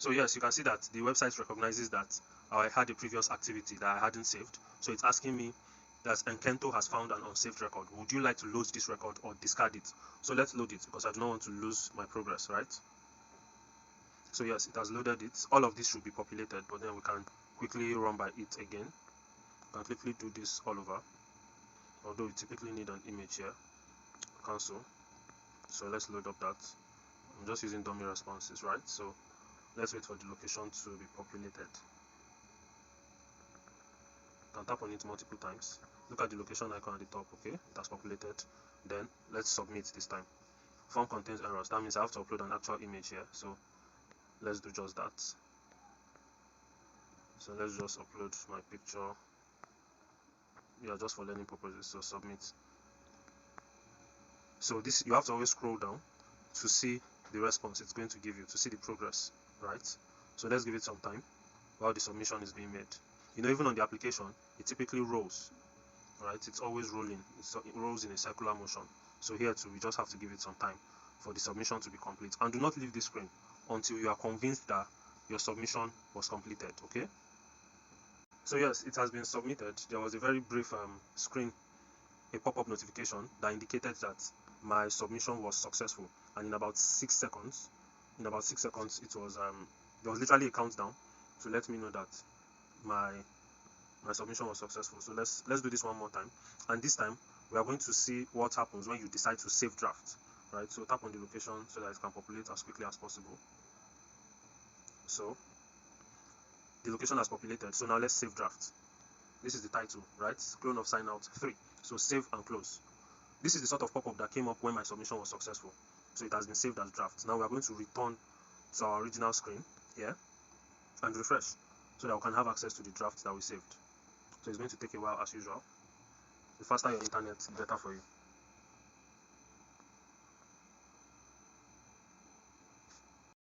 So yes, you can see that the website recognizes that I had a previous activity that I hadn't saved. So it's asking me that Enkento has found an unsaved record. Would you like to load this record or discard it? So let's load it because I do not want to lose my progress, right? So yes, it has loaded it. All of this should be populated, but then we can quickly run by it again. We can quickly do this all over. Although we typically need an image here. Cancel. So let's load up that. I'm just using dummy responses, right? So let's wait for the location to be populated. You can tap on it multiple times. Look at the location icon at the top, okay? It has populated. Then let's submit this time. Form contains errors. That means I have to upload an actual image here. So let's do just that. So let's just upload my picture. Yeah, just for learning purposes. So submit. So this, you have to always scroll down to see the response it's going to give you, to see the progress, right? So let's give it some time while the submission is being made. You know, even on the application, it typically rolls, right? It's always rolling. It rolls in a circular motion. So here too, we just have to give it some time for the submission to be complete. And do not leave this screen until you are convinced that your submission was completed, okay? So yes, it has been submitted. There was a very brief screen, a pop-up notification that indicated that my submission was successful, and in about 6 seconds, it was there was literally a countdown to let me know that my submission was successful. So let's do this one more time, and this time we are going to see what happens when you decide to save draft, right? So tap on the location so that it can populate as quickly as possible. So the location has populated, so now let's save draft. This is the title, right? Clone of sign out 3. So save and close. This is the sort of pop-up that came up when my submission was successful. So it has been saved as draft. Now we are going to return to our original screen here and refresh so that we can have access to the draft that we saved. So it's going to take a while as usual. The faster your internet, the better for you.